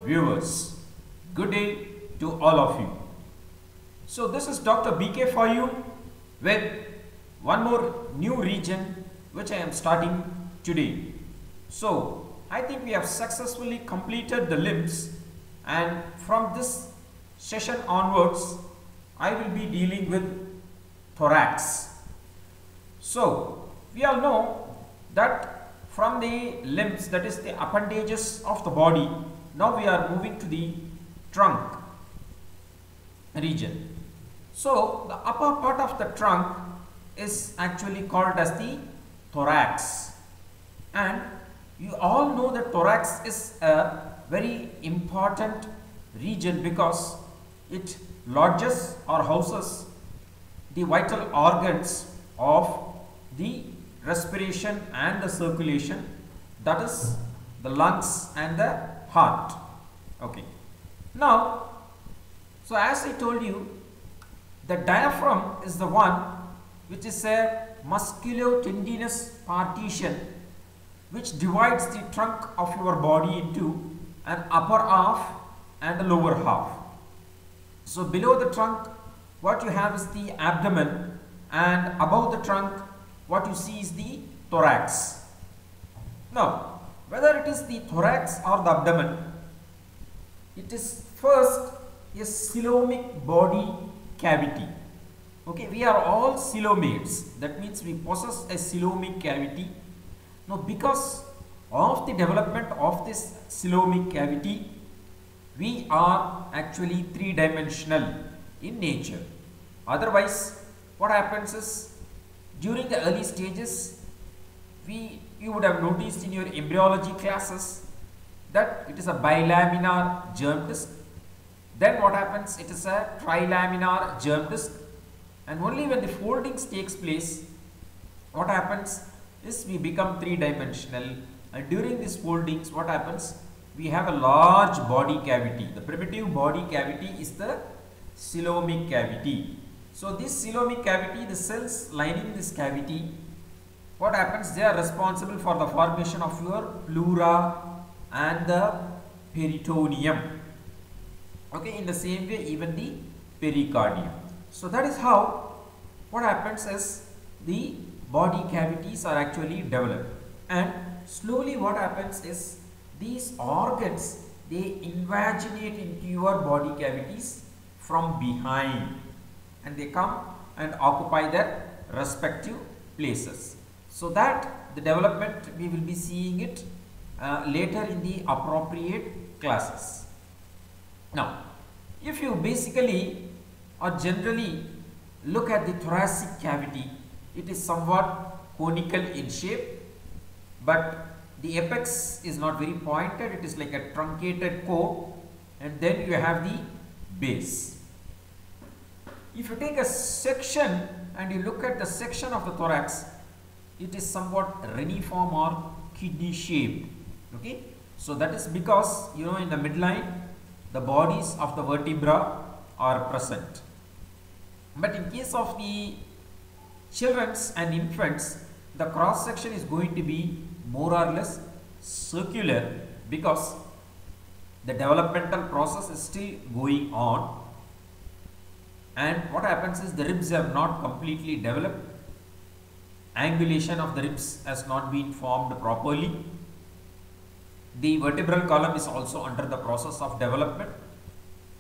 viewers. Good day to all of you. So this is Dr. BK for you with one more new region which I am starting today. So I think we have successfully completed the limbs, and from this session onwards I will be dealing with thorax. So we all know that from the limbs, that is the appendages of the body, now we are moving to the trunk region. So the upper part of the trunk is actually called as the thorax, and you all know that thorax is a very important region because it lodges or houses the vital organs of the respiration and the circulation, that is the lungs and the heart. Okay. Now, so as I told you, the diaphragm is the one which is a musculotendinous partition which divides the trunk of your body into an upper half and a lower half. So below the trunk what you have is the abdomen, and above the trunk what you see is the thorax. Now, whether it is the thorax or the abdomen, it is first a coelomic body cavity. Okay, we are all coelomates. That means we possess a coelomic cavity. Now, because of the development of this coelomic cavity, we are actually three-dimensional in nature. Otherwise, what happens is, during the early stages, you would have noticed in your embryology classes that it is a bilaminar germ disc. Then what happens? It is a trilaminar germ disc, and only when the foldings takes place, what happens is we become three-dimensional, and during these foldings what happens? We have a large body cavity. The primitive body cavity is the coelomic cavity. So this coelomic cavity, the cells lining this cavity, what happens? They are responsible for the formation of your pleura and the peritoneum. Okay, in the same way even the pericardium. So that is how what happens is the body cavities are actually developed, and slowly what happens is these organs, they invaginate into your body cavities from behind, and they come and occupy their respective places. So that the development we will be seeing it later in the appropriate classes. Now, if you basically or generally look at the thoracic cavity, it is somewhat conical in shape, but the apex is not very pointed. It is like a truncated core, and then you have the base. If you take a section and you look at the section of the thorax, it is somewhat reniform or kidney shaped. Okay, so that is because, you know, in the midline the bodies of the vertebra are present, but in case of the children's and infants, the cross section is going to be more or less circular because the developmental process is still going on, and what happens is the ribs have not completely developed, angulation of the ribs has not been formed properly, the vertebral column is also under the process of development,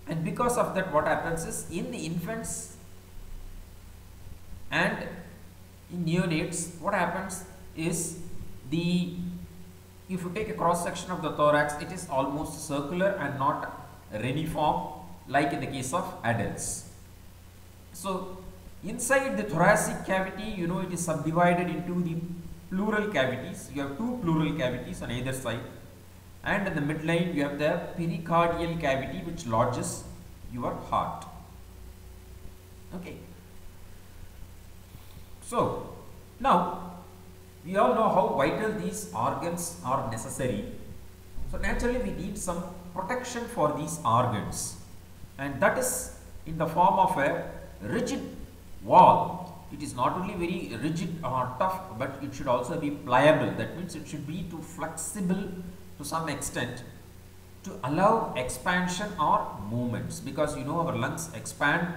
and because of that what happens is in the infants and in neonates, what happens is if you take a cross section of the thorax, it is almost circular and not reniform like in the case of adults. So inside the thoracic cavity, you know, it is subdivided into the pleural cavities. You have two pleural cavities on either side, and in the midline you have the pericardial cavity which lodges your heart. Okay. So now we all know how vital these organs are necessary. So naturally we need some protection for these organs, and that is in the form of a rigid wall. It is not only very rigid or tough, but it should also be pliable. That means it should be too flexible to some extent, to allow expansion or movements, because you know our lungs expand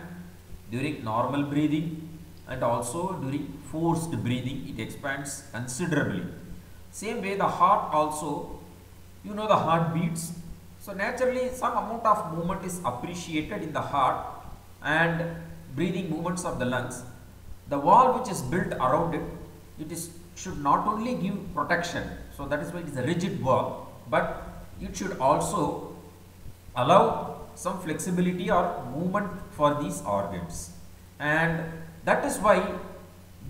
during normal breathing and also during forced breathing it expands considerably. Same way the heart also, you know the heart beats. So naturally some amount of movement is appreciated in the heart and breathing movements of the lungs. The wall which is built around it, should not only give protection, so that is why it is a rigid wall, but it should also allow some flexibility or movement for these organs. And that is why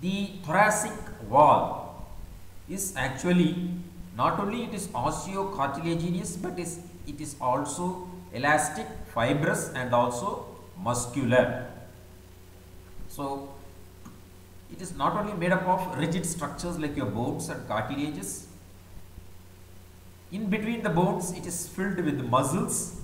the thoracic wall is actually not only it is osteocartilaginous, but it is also elastic, fibrous and also muscular. So it is not only made up of rigid structures like your bones and cartilages. In between the bones it is filled with muscles,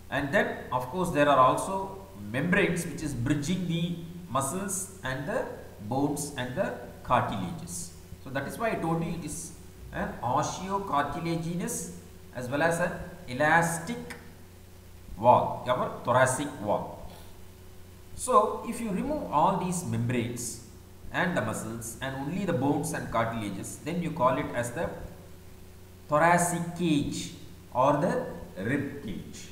and then of course there are also membranes which is bridging the muscles and the bones and the cartilages. So that is why I told you it is an osteocartilaginous as well as an elastic wall, our thoracic wall. So if you remove all these membranes and the muscles and only the bones and cartilages, then you call it as the thoracic cage or the rib cage.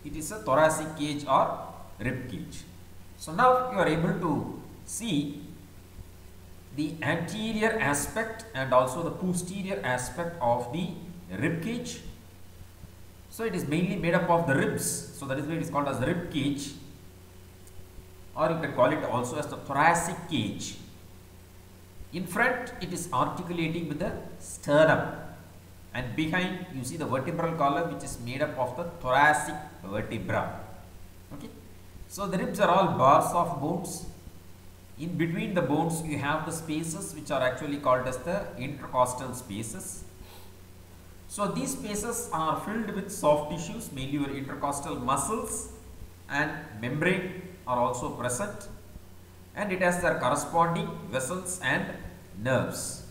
It is a thoracic cage or rib cage. So now you are able to see the anterior aspect and also the posterior aspect of the rib cage. So it is mainly made up of the ribs. So that is why it is called as the rib cage, or you can call it also as the thoracic cage. In front it is articulating with the sternum, and behind you see the vertebral column which is made up of the thoracic vertebra. Okay. So the ribs are all bars of bones. In between the bones you have the spaces which are actually called as the intercostal spaces. So these spaces are filled with soft tissues, mainly your intercostal muscles and membrane are also present, and it has their corresponding vessels and nerves.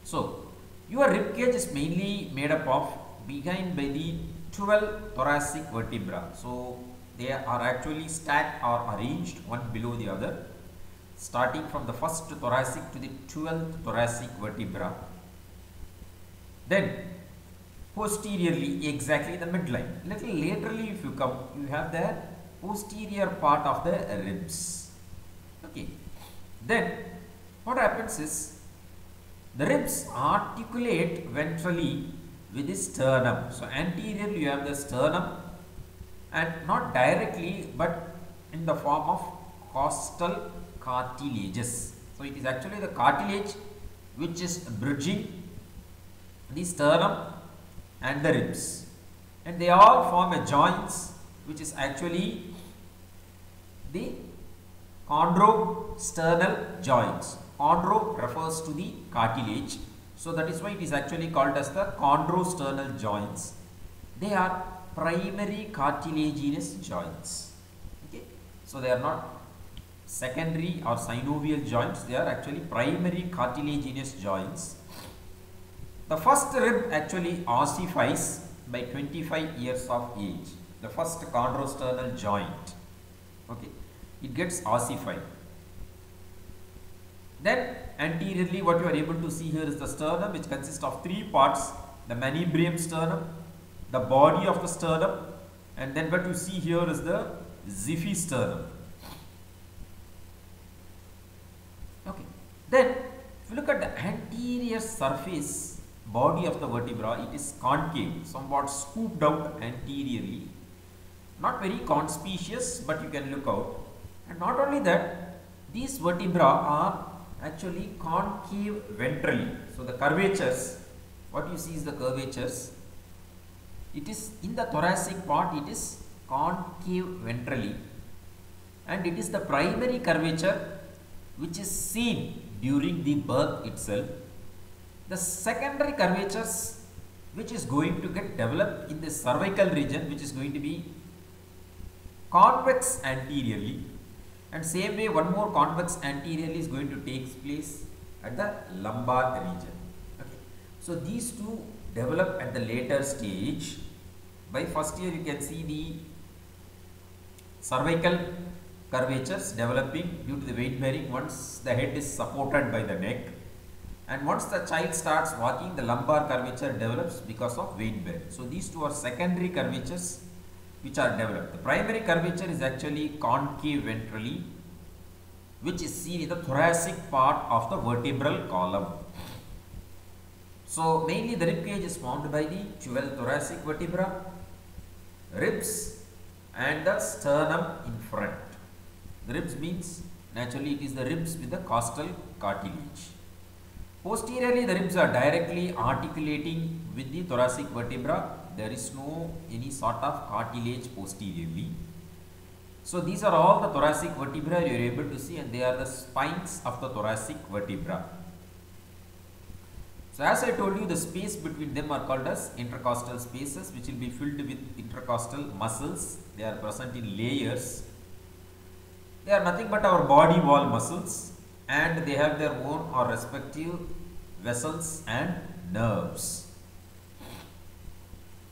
So your rib cage is mainly made up of behind by the 12 thoracic vertebra. So they are actually stacked or arranged one below the other, starting from the first thoracic to the 12th thoracic vertebra. Then posteriorly exactly the midline. Little laterally if you come, you have the posterior part of the ribs. Okay. Then what happens is the ribs articulate ventrally with the sternum. So anteriorly you have the sternum, and not directly but in the form of costal cartilages. So it is actually the cartilage which is bridging the sternum and the ribs, and they all form a joints which is actually the Chondrosternal Joints. Chondro refers to the cartilage, so that is why it is actually called as the Chondrosternal Joints. They are primary cartilaginous joints. Okay, so they are not secondary or synovial joints, they are actually primary cartilaginous joints. The first rib actually ossifies by 25 years of age. The first chondrosternal joint, okay, it gets ossified. Then anteriorly what you are able to see here is the sternum, which consists of three parts: the manubrium sternum, the body of the sternum, and then what you see here is the Ziffy sternum. Okay. Then if you look at the anterior surface body of the vertebra, it is concave, somewhat scooped out anteriorly, not very conspicuous, but you can look out. And not only that, these vertebra are actually concave ventrally. So the curvatures, what you see is the curvatures. It is in the thoracic part, it is concave ventrally, and it is the primary curvature which is seen during the birth itself. The secondary curvatures which is going to get developed in the cervical region, which is going to be convex anteriorly, and same way one more convex anteriorly is going to take place at the lumbar region. Okay. So these two develop at the later stage. By first year you can see the cervical curvatures developing due to the weight bearing once the head is supported by the neck, and once the child starts walking, the lumbar curvature develops because of weight bearing. So these two are secondary curvatures which are developed. The primary curvature is actually concave ventrally, which is seen in the thoracic part of the vertebral column. So mainly the rib cage is formed by the 12 thoracic vertebra, ribs and the sternum in front. The ribs means naturally it is the ribs with the costal cartilage. Posteriorly the ribs are directly articulating with the thoracic vertebra. There is no any sort of cartilage posteriorly. So these are all the thoracic vertebra you are able to see, and they are the spines of the thoracic vertebra. So as I told you, the space between them are called as intercostal spaces, which will be filled with intercostal muscles. They are present in layers. They are nothing but our body wall muscles, and they have their own or respective vessels and nerves.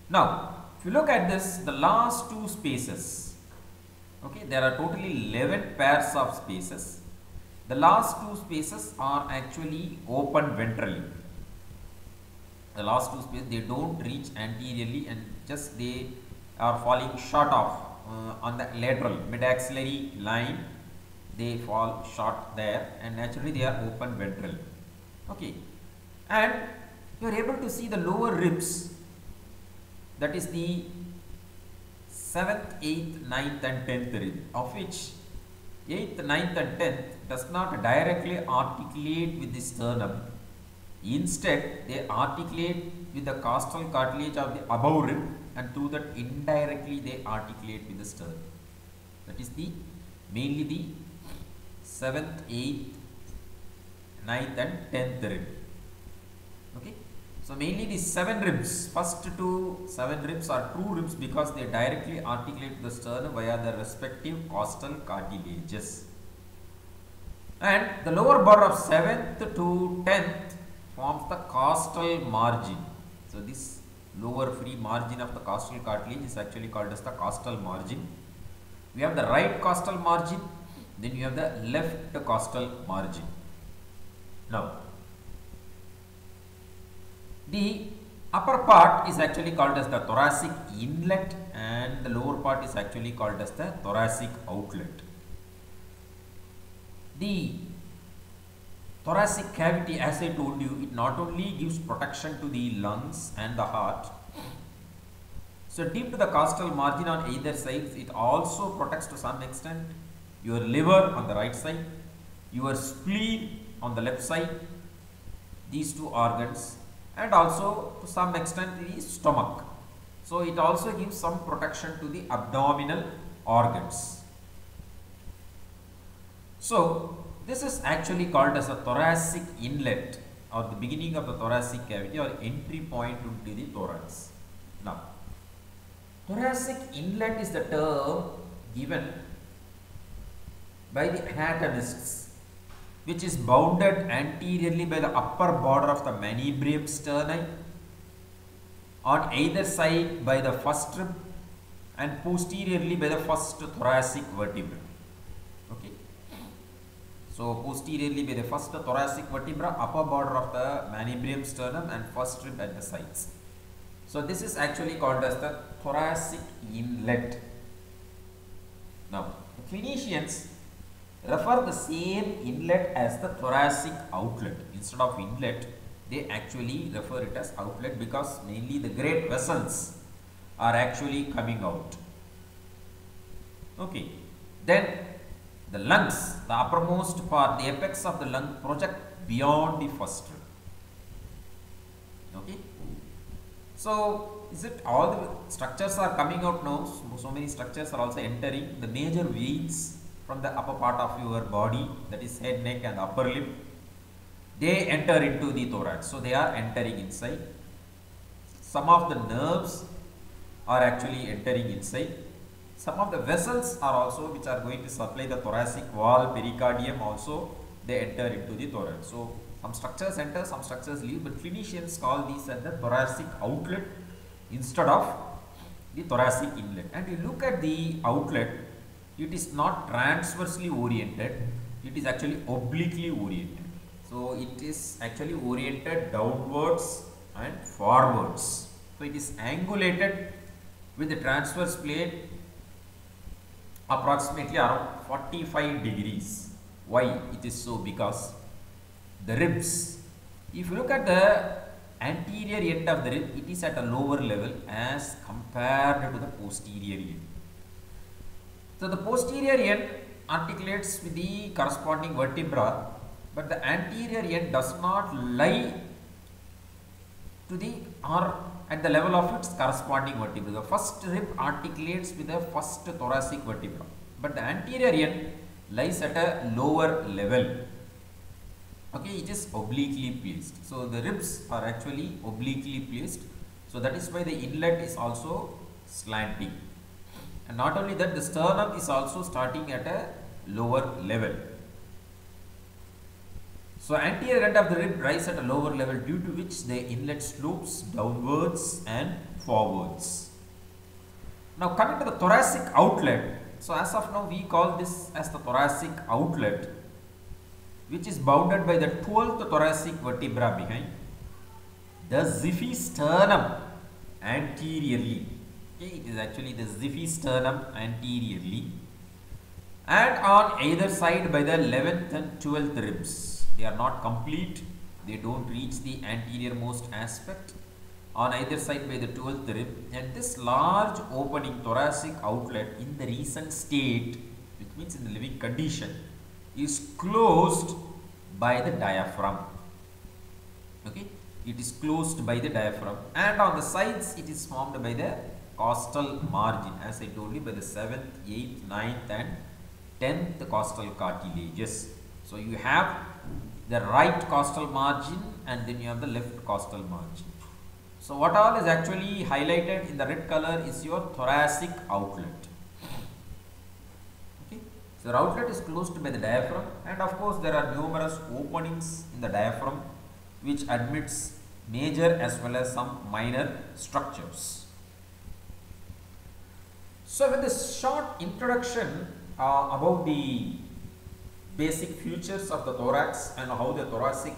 Now, if you look at this, the last two spaces, okay, there are totally 11 pairs of spaces. The last two spaces are actually open ventrally. The last two spaces, they don't reach anteriorly, and just they are falling short of on the lateral mid-axillary line. They fall short there, and naturally they are open ventral. Okay, and you are able to see the lower ribs, that is the 7th, 8th, 9th and 10th rib, of which 8th, 9th and 10th does not directly articulate with the sternum. Instead, they articulate with the costal cartilage of the above rib, and through that indirectly they articulate with the sternum. That is the mainly the 7th, 8th, 9th and 10th rib. Okay. So mainly the 7 ribs, first to 7 ribs are true ribs because they directly articulate the sternum via the respective costal cartilages. And the lower bar of 7th to 10th forms the costal margin. So this lower free margin of the costal cartilage is actually called as the costal margin. We have the right costal margin, then you have the left costal margin. Now, the upper part is actually called as the thoracic inlet, and the lower part is actually called as the thoracic outlet. The thoracic cavity, as I told you, it not only gives protection to the lungs and the heart. So deep to the costal margin on either side, it also protects to some extent your liver on the right side, your spleen on the left side, these two organs, and also to some extent the stomach. So it also gives some protection to the abdominal organs. So this is actually called as a thoracic inlet, or the beginning of the thoracic cavity, or entry point into the thorax. Now, thoracic inlet is the term given by the anatomists, which is bounded anteriorly by the upper border of the manubrium sterni, on either side by the first rib, and posteriorly by the first thoracic vertebra. Okay. So posteriorly by the first thoracic vertebra, upper border of the manubrium sternum, and first rib at the sides. So this is actually called as the thoracic inlet. Now, the clinicians refer the same inlet as the thoracic outlet. Instead of inlet, they actually refer it as outlet because mainly the great vessels are actually coming out. Okay. Then the lungs, the uppermost part, the apex of the lung project beyond the first rib. Okay. So is it all the structures are coming out now? So many structures are also entering. The major veins from the upper part of your body, that is head, neck and upper lip, they enter into the thorax. So they are entering inside. Some of the nerves are actually entering inside. Some of the vessels are also, which are going to supply the thoracic wall, pericardium also, they enter into the thorax. So Some structures enter, some structures leave, but clinicians call these as the thoracic outlet instead of the thoracic inlet. And you look at the outlet, it is not transversely oriented, it is actually obliquely oriented. So it is actually oriented downwards and forwards. So it is angulated with the transverse plane approximately around 45 degrees. Why it is so? Because the ribs, if you look at the anterior end of the rib, it is at a lower level as compared to the posterior end. So the posterior end articulates with the corresponding vertebra, but the anterior end does not lie to the or at the level of its corresponding vertebra. The first rib articulates with the first thoracic vertebra, but the anterior end lies at a lower level. Okay, it is obliquely placed. So the ribs are actually obliquely placed. So that is why the inlet is also slanting. And not only that, the sternum is also starting at a lower level. So anterior end of the rib rises at a lower level, due to which the inlet slopes downwards and forwards. Now coming to the thoracic outlet. So as of now we call this as the thoracic outlet, which is bounded by the 12th thoracic vertebra behind, the xiphisternum anteriorly. Okay, it is actually the xiphisternum anteriorly, and on either side by the 11th and 12th ribs. They are not complete, they don't reach the anterior most aspect. On either side by the 12th rib, and this large opening thoracic outlet in the recent state, which means in the living condition, is closed by the diaphragm. Okay, it is closed by the diaphragm, and on the sides it is formed by the costal margin, as I told you, by the 7th, 8th, 9th and 10th costal cartilages. So you have the right costal margin and then you have the left costal margin. So what all is actually highlighted in the red color is your thoracic outlet. Okay, so the outlet is closed by the diaphragm, and of course there are numerous openings in the diaphragm which admits major as well as some minor structures. So with this short introduction about the basic features of the thorax and how the thoracic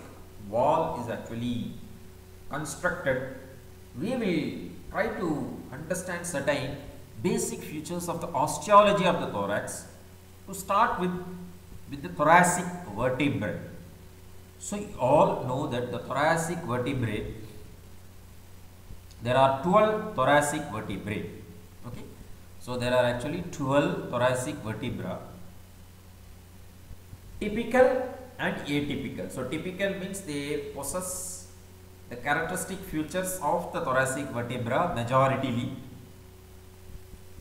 wall is actually constructed, we will try to understand certain basic features of the osteology of the thorax. To start with the thoracic vertebrae. So you all know that the thoracic vertebrae, there are 12 thoracic vertebrae. Okay, so there are actually 12 thoracic vertebra, typical and atypical. So typical means they possess the characteristic features of the thoracic vertebra majoritarily.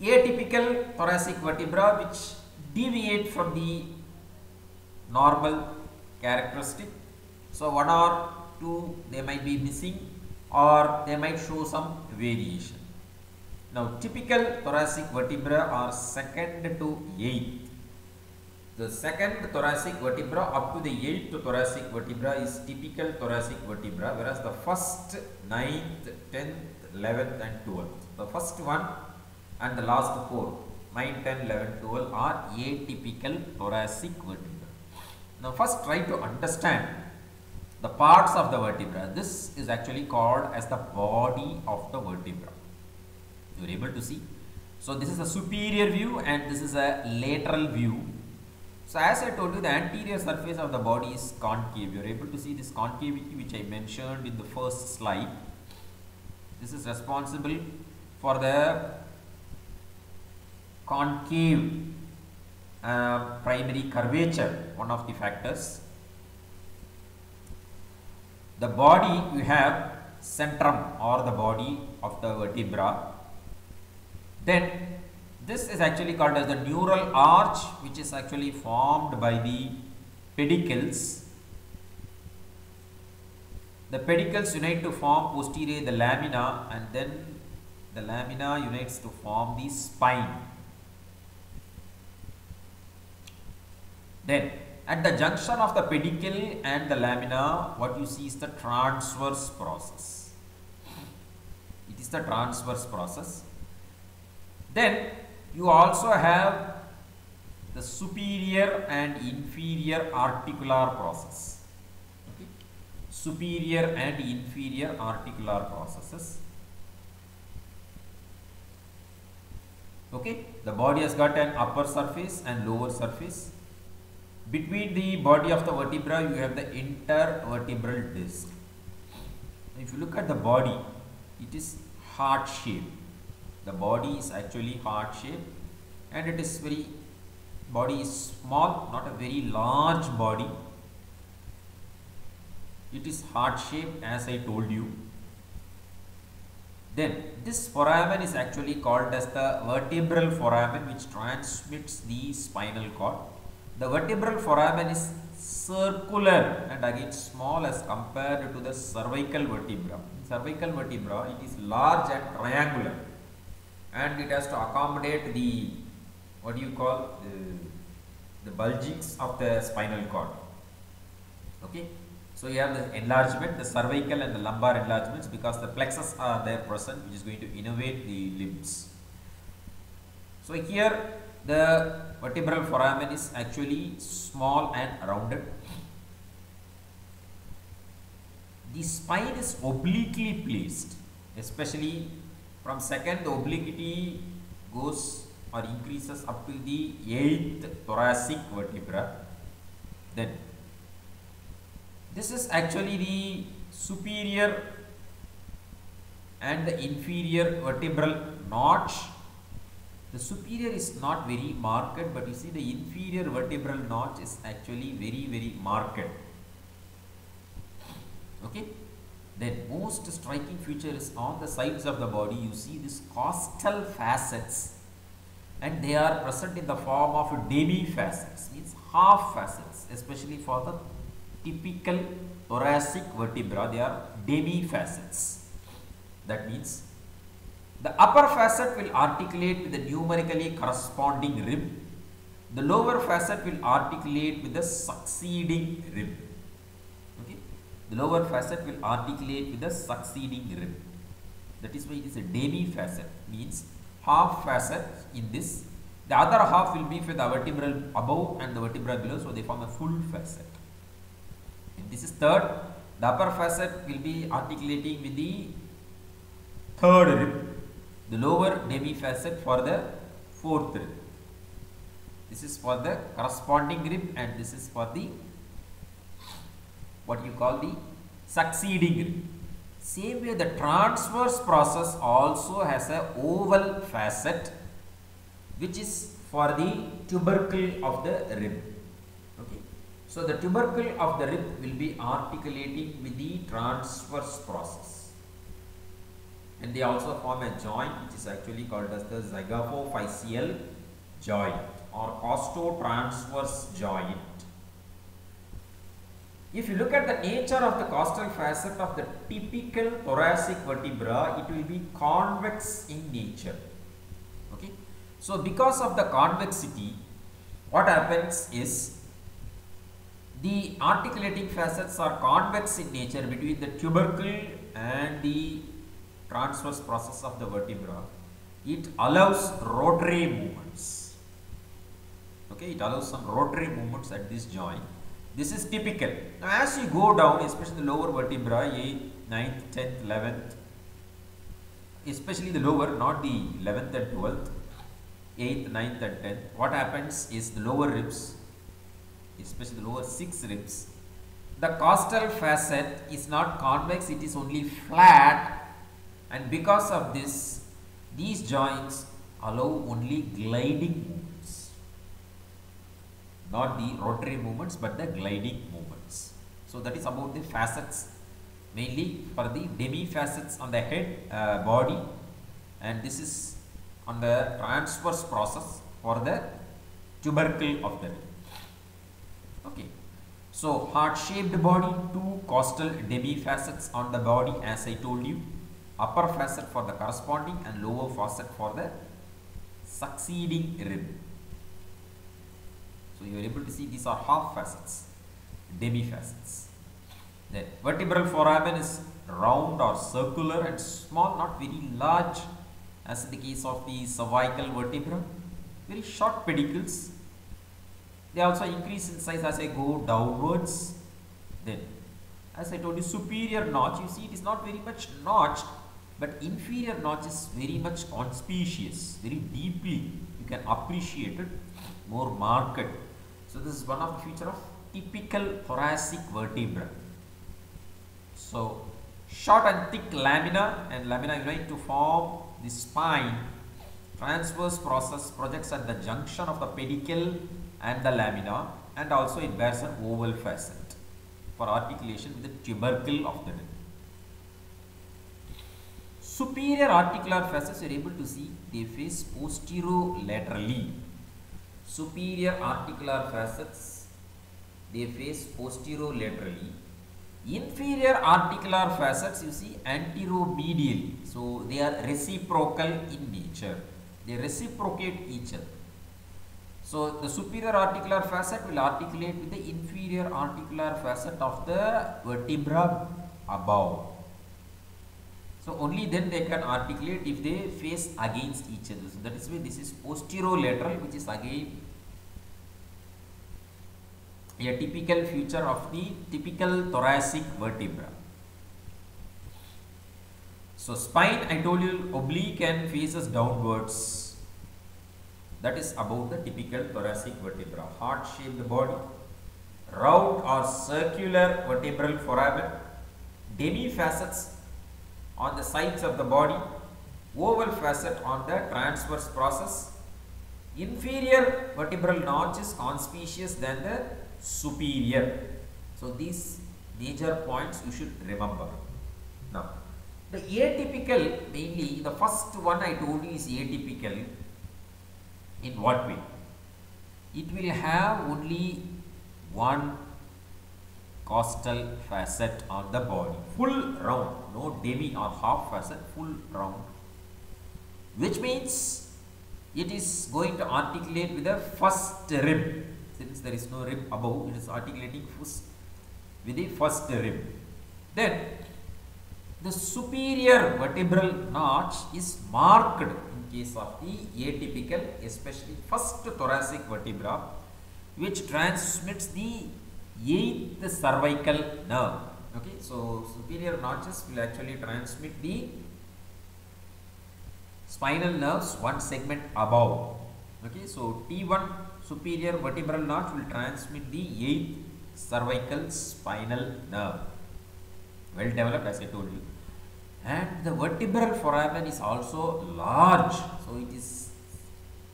Atypical thoracic vertebra which deviate from the normal characteristic. So one or two they might be missing, or they might show some variation. Now typical thoracic vertebra are 2nd to 8th. The 2nd thoracic vertebra up to the 8th thoracic vertebra is typical thoracic vertebra, whereas the 1st, 9th, 10th, 11th and 12th, the first one and the last 4, 9, 10, 11, 12 are atypical thoracic vertebra. Now first try to understand the parts of the vertebra. This is actually called as the body of the vertebra. You are able to see. So this is a superior view and this is a lateral view. So as I told you, the anterior surface of the body is concave. You are able to see this concavity which I mentioned in the first slide. This is responsible for the concave primary curvature, one of the factors. The body, you have centrum or the body of the vertebra. Then this is actually called as the neural arch, which is actually formed by the pedicles. The pedicles unite to form posterior the lamina, and then the lamina unites to form the spine. Then at the junction of the pedicle and the lamina, what you see is the transverse process. It is the transverse process. Then you also have the superior and inferior articular process. Okay. Superior and inferior articular processes. Okay. The body has got an upper surface and lower surface. Between the body of the vertebra, you have the intervertebral disc. If you look at the body, it is heart shaped. The body is actually heart shaped, and it is body is small, not a very large body. It is heart shaped, as I told you. Then this foramen is actually called as the vertebral foramen, which transmits the spinal cord. The vertebral foramen is circular and again small as compared to the cervical vertebra. In cervical vertebra, it is large and triangular, and it has to accommodate the, what do you call, the bulgings of the spinal cord. Okay. So you have the enlargement, the cervical and the lumbar enlargements, because the plexus are there present, which is going to innervate the limbs. So here the vertebral foramen is actually small and rounded. The spine is obliquely placed, especially from second, the obliquity goes or increases up to the 8th thoracic vertebra. Then this is actually the superior and the inferior vertebral notch. The superior is not very marked, but you see the inferior vertebral notch is actually very marked. Okay. Then most striking feature is on the sides of the body. You see these costal facets, and they are present in the form of demi facets, means half facets, especially for the typical thoracic vertebra. They are demi facets. That means the upper facet will articulate with the numerically corresponding rib. The lower facet will articulate with the succeeding rib. Okay. The lower facet will articulate with the succeeding rib. That is why it is a demi facet, means half facet in this. The other half will be for the vertebral above and the vertebra below, so they form a full facet. And this is third. The upper facet will be articulating with the third rib. The lower demi facet for the fourth rib. This is for the corresponding rib, and this is for the, what you call, the succeeding rib. Same way, the transverse process also has a oval facet, which is for the tubercle of the rib. Okay. So the tubercle of the rib will be articulating with the transverse process. And they also form a joint, which is actually called as the zygapophyseal joint or costotransverse joint. If you look at the nature of the costal facet of the typical thoracic vertebra, it will be convex in nature. Okay. So because of the convexity, what happens is the articulating facets are convex in nature between the tubercle and the transverse process of the vertebra. It allows rotary movements. Okay, it allows some rotary movements at this joint. This is typical. Now, as you go down, especially the lower vertebra, 8th, 9th, 10th, 11th, especially the lower, not the 11th and 12th, 8th, 9th and 10th, what happens is the lower ribs, especially the lower 6 ribs, the costal facet is not convex, it is only flat. And because of this, these joints allow only gliding movements, not the rotary movements, but the gliding movements. So that is about the facets, mainly for the demi facets on the head, body, and this is on the transverse process for the tubercle of the rib. Okay. So heart shaped body, 2 costal demi facets on the body, as I told you. Upper facet for the corresponding and lower facet for the succeeding rib. So you are able to see these are half facets, demi-facets. Then vertebral foramen is round or circular and small, not very large as in the case of the cervical vertebra. Very short pedicles. They also increase in size as I go downwards. Then, as I told you, superior notch, you see it is not very much notched, but inferior notch is very much conspicuous, very deeply. You can appreciate it, more marked. So this is one of the feature of typical thoracic vertebra. So short and thick lamina, and lamina unite to form the spine. Transverse process projects at the junction of the pedicle and the lamina, and also it bears an oval facet for articulation with the tubercle of the rib. Superior articular facets you are able to see, they face posterolaterally. Superior articular facets, they face posterolaterally. Inferior articular facets you see anteromedially. So they are reciprocal in nature. They reciprocate each other. So the superior articular facet will articulate with the inferior articular facet of the vertebra above. So only then they can articulate if they face against each other. So that is why this is posterolateral, which is again a typical feature of the typical thoracic vertebra. So spine, I told you, oblique and faces downwards. That is about the typical thoracic vertebra. Heart-shaped body, round or circular vertebral foramen, demi-facets on the sides of the body, oval facet on the transverse process. Inferior vertebral notch is conspicuous than the superior. So these major points you should remember. Now, the atypical, mainly the first one I told you is atypical. In what way? It will have only one costal facet on the body, full round, no demi or half facet, full round, which means it is going to articulate with the first rib. Since there is no rib above, it is articulating first with the first rib. Then the superior vertebral notch is marked in case of the atypical, especially first thoracic vertebra, which transmits the 8th cervical nerve. Okay, so superior notches will actually transmit the spinal nerves one segment above. Okay, so T1 superior vertebral notch will transmit the 8th cervical spinal nerve. Well developed, as I told you. And the vertebral foramen is also large, so it is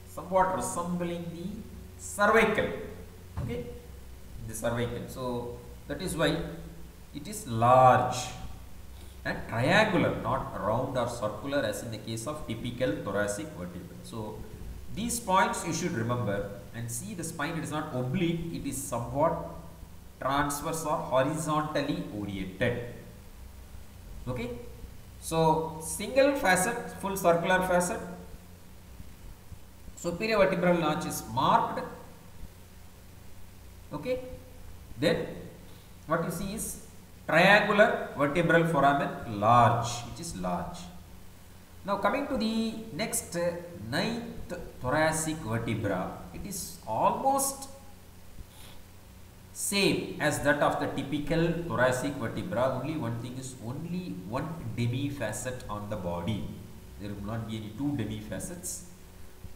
somewhat resembling the cervical. Okay, the cervical. So that is why it is large and triangular, not round or circular as in the case of typical thoracic vertebra. So these points you should remember, and see the spine, it is not oblique, it is somewhat transverse or horizontally oriented. Okay, so single facet, full circular facet, superior vertebral notch is marked. Okay, then what you see is triangular vertebral foramen, large, which is large. Now coming to the next 9th thoracic vertebra, it is almost same as that of the typical thoracic vertebra. Only one thing is only one demi facet on the body. There will not be any two demi facets,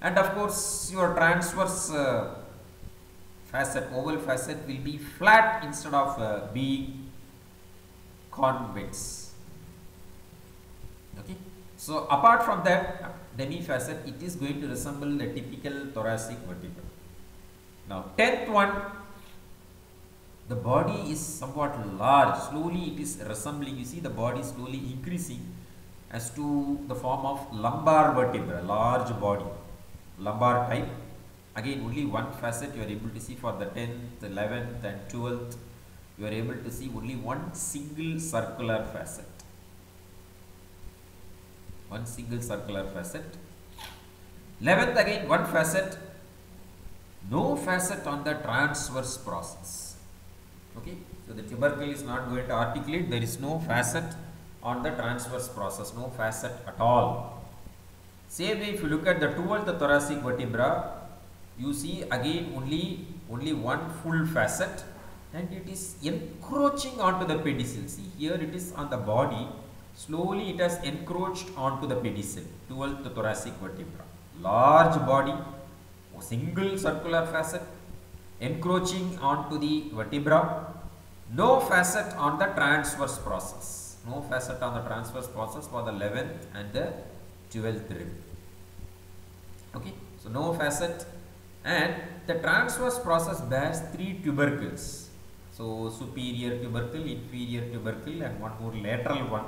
and of course your transverse facet, oval facet, will be flat instead of being convex. Okay, so apart from that demi facet, it is going to resemble the typical thoracic vertebra. Now 10th one, the body is somewhat large. Slowly it is resembling, you see the body slowly increasing as to the form of lumbar vertebra, large body, lumbar type. Again only one facet you are able to see for the 10th, 11th and 12th. You are able to see only one single circular facet. One single circular facet. 11th again one facet. No facet on the transverse process. Okay, so the tubercle is not going to articulate. There is no facet on the transverse process, no facet at all. Same way, if you look at the 12th thoracic vertebra, you see again only one full facet, and it is encroaching onto the pedicel. See here, it is on the body. Slowly it has encroached onto the pedicel. 12th thoracic vertebra, large body, single circular facet encroaching onto the vertebra. No facet on the transverse process. No facet on the transverse process for the 11th and the 12th rib. Okay, so no facet, and the transverse process bears 3 tubercles. So superior tubercle, inferior tubercle, and one more lateral one,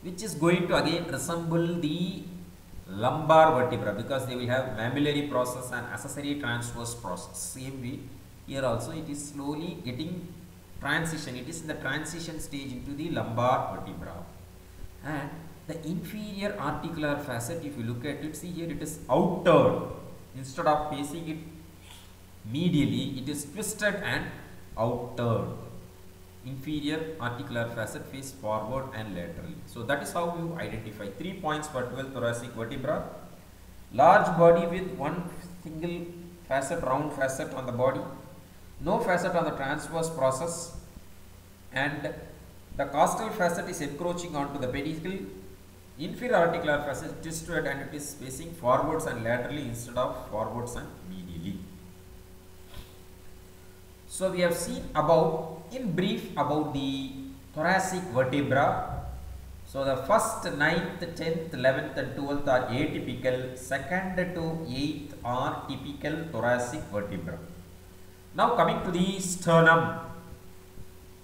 which is going to again resemble the lumbar vertebra, because they will have mammillary process and accessory transverse process. Same way here also it is slowly getting transition. It is in the transition stage into the lumbar vertebra. And the inferior articular facet, if you look at it, see here it is outer. Instead of facing it medially, it is twisted and outer. Inferior articular facet face forward and laterally. So that is how you identify 3 points for 12th thoracic vertebra. Large body with one single facet, round facet on the body. No facet on the transverse process, and the costal facet is encroaching onto the pedicle. Inferior articular facet is twisted and it is facing forwards and laterally instead of forwards and medially. So we have seen about, in brief, about the thoracic vertebra. So the first, 9th, 10th, 11th and 12th are atypical, 2nd to 8th are typical thoracic vertebra. Now coming to the sternum.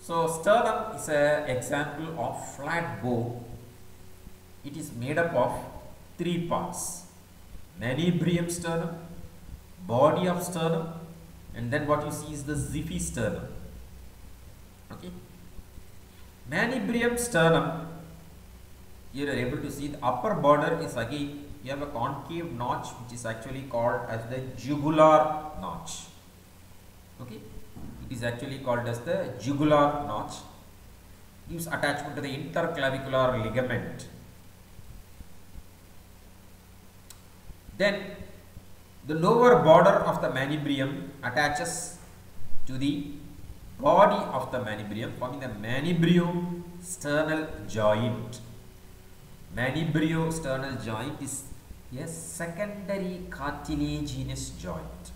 So sternum is an example of flat bone. It is made up of 3 parts: manubrium sternum, body of sternum, and then what you see is the zippy sternum. Okay, manubrium sternum, you are able to see the upper border is again, you have a concave notch which is actually called as the jugular notch. Okay, it is actually called as the jugular notch. Gives attachment to the interclavicular ligament. Then the lower border of the manubrium attaches to the body of the manubrium, forming the manubriosternal joint. Manubriosternal joint is a secondary cartilaginous joint.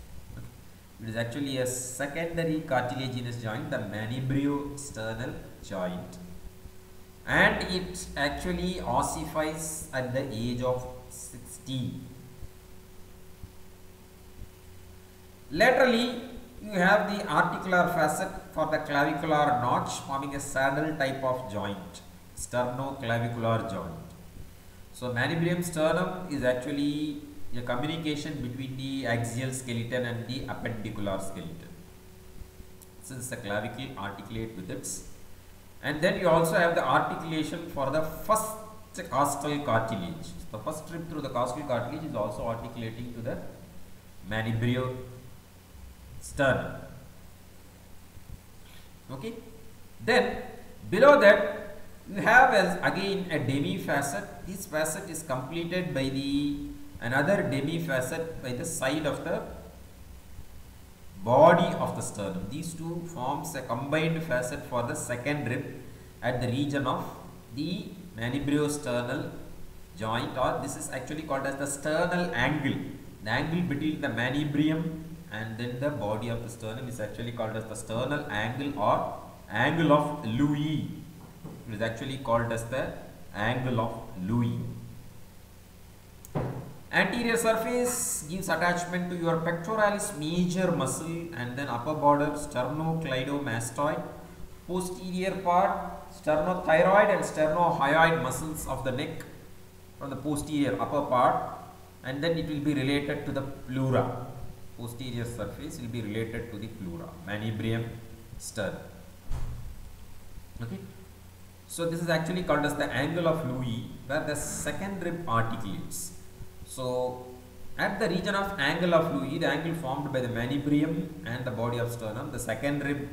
It is actually a secondary cartilaginous joint, the manubriosternal joint, and it actually ossifies at the age of 60. Laterally, you have the articular facet for the clavicular notch, forming a saddle type of joint, sternoclavicular joint. So manubrium sternum is actually a communication between the axial skeleton and the appendicular skeleton, since the clavicle articulate with its, and then you also have the articulation for the first costal cartilage. The first strip through the costal cartilage is also articulating to the manubriosternum. Okay, then below that you have again a demi facet. This facet is completed by the another demi facet by the side of the body of the sternum. These two forms a combined facet for the second rib at the region of the manubriosternal joint, or this is actually called as the sternal angle. The angle between the manubrium and then the body of the sternum is actually called as the sternal angle or angle of Louis. It is actually called as the angle of Louis. Anterior surface gives attachment to your pectoralis major muscle, and then upper border sternocleidomastoid, posterior part sternothyroid and sternohyoid muscles of the neck from the posterior upper part, and then it will be related to the pleura. Posterior surface will be related to the pleura, manubrium sternum. Okay, so this is actually called as the angle of Louis, where the second rib articulates. So at the region of angle of Louis, the angle formed by the manubrium and the body of sternum, the second rib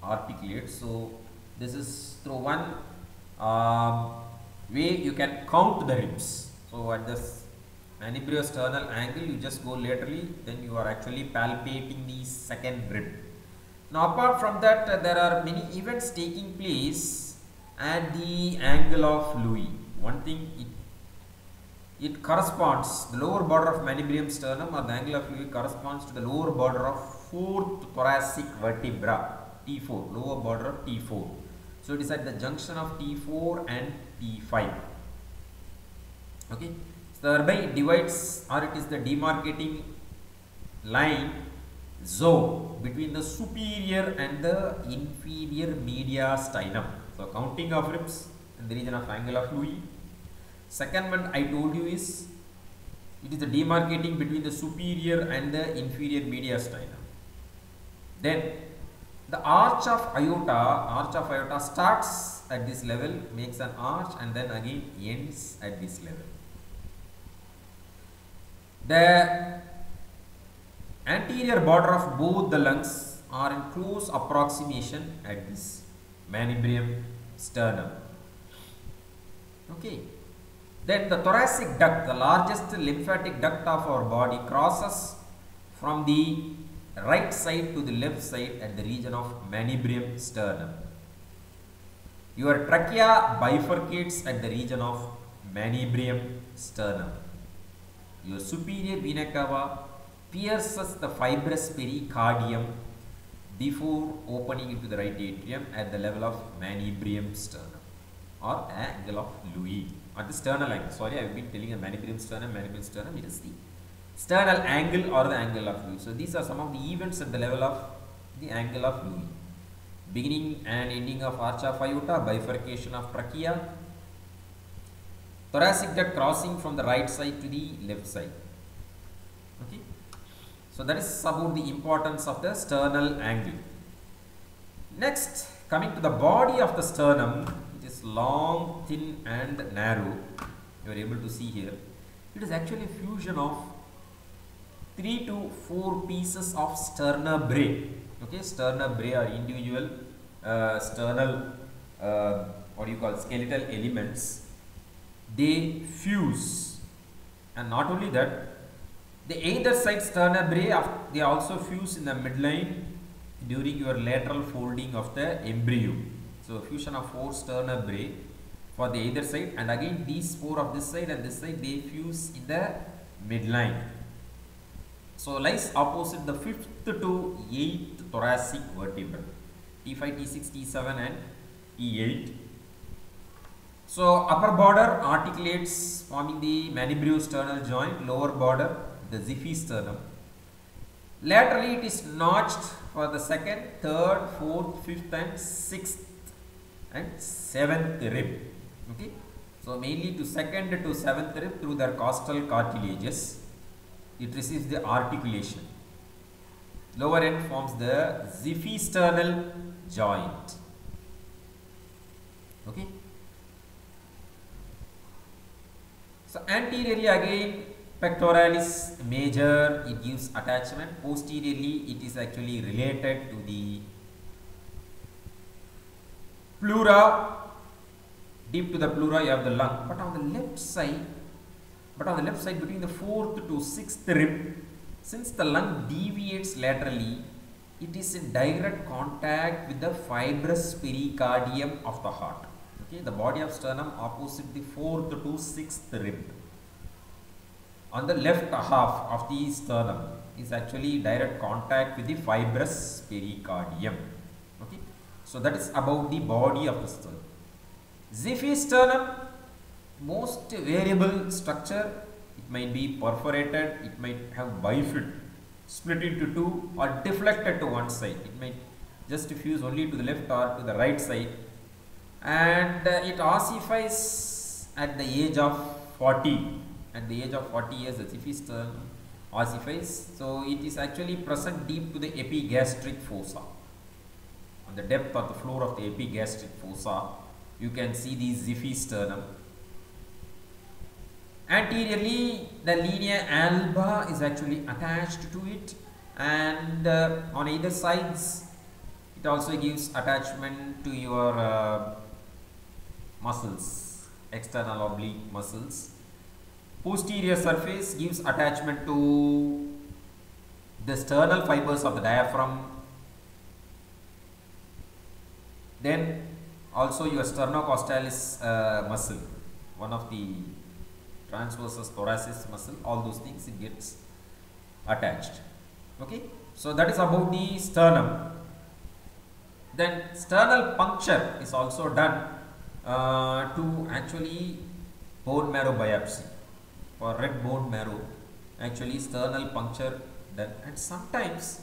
articulates. So this is through one way you can count the ribs. So at this manubriosternal angle, you just go laterally, then you are actually palpating the second rib. Now apart from that, there are many events taking place at the angle of Louis. One thing, it corresponds, the lower border of manubrium sternum or the angle of Louis corresponds to the lower border of 4th thoracic vertebra, T4, lower border of T4. So it is at the junction of T4 and T5. Okay, so thereby it divides, or it is the demarcating line zone between the superior and the inferior mediastinum. So counting of ribs in the region of angle of Louis. Second one I told you is, it is the demarcating between the superior and the inferior mediastinum. Then the arch of Iota starts at this level, makes an arch, and then again ends at this level. The anterior border of both the lungs are in close approximation at this manubrium sternum. Okay. Then the thoracic duct, the largest lymphatic duct of our body, crosses from the right side to the left side at the region of manubrium sternum. Your trachea bifurcates at the region of manubrium sternum. Your superior vena cava pierces the fibrous pericardium before opening into the right atrium at the level of manubrium sternum or angle of Louis. At the sternal angle, sorry, I have been telling a manubrium sternum, it is the sternal angle or the angle of Louis. So these are some of the events at the level of the angle of Louis. Beginning and ending of arch of Iota, bifurcation of trachea, thoracic duct crossing from the right side to the left side. Okay, so that is about the importance of the sternal angle. Next, coming to the body of the sternum, it is long, thin and narrow. You are able to see here. It is actually a fusion of 3 to 4 pieces of sternebrae. Okay, sternebrae are individual sternal, skeletal elements. They fuse, and not only that, the either side sternebrae, they also fuse in the midline during your lateral folding of the embryo. So fusion of 4 sternebrae for the either side, and again these 4 of this side and this side, they fuse in the midline. So lies opposite the 5th to 8th thoracic vertebra, T5, T6, T7 and T8. So upper border articulates forming the manubriosternal joint, lower border the xiphisternum. Laterally it is notched for the 2nd, 3rd, 4th, 5th and 6th and 7th rib. Okay, so mainly to 2nd to 7th rib through their costal cartilages, it receives the articulation. Lower end forms the xiphisternal joint. Okay, so anteriorly again pectoralis major, it gives attachment. Posteriorly it is actually related to the pleura. Deep to the pleura you have the lung, but on the left side between the 4th to 6th rib, since the lung deviates laterally, it is in direct contact with the fibrous pericardium of the heart. Okay, the body of sternum opposite the 4th to 6th rib, on the left half of the sternum, is actually direct contact with the fibrous pericardium. Okay, so that is about the body of the sternum. Xiphisternum, most variable structure. It might be perforated, it might have bifid, split into 2 or deflected to one side. It might just fuse only to the left or to the right side, and it ossifies at the age of 40. At the age of 40 years, the xiphisternum ossifies. So it is actually present deep to the epigastric fossa. On the depth of the floor of the epigastric fossa, you can see the xiphisternum. Anteriorly, the linea alba is actually attached to it, and on either sides it also gives attachment to your muscles, external oblique muscles. Posterior surface gives attachment to the sternal fibers of the diaphragm. Then also your sternocostallis muscle, one of the transversus thoracis muscle, all those things it gets attached. Okay, so that is about the sternum. Then sternal puncture is also done to actually bone marrow biopsy. For red bone marrow, actually sternal puncture done. And sometimes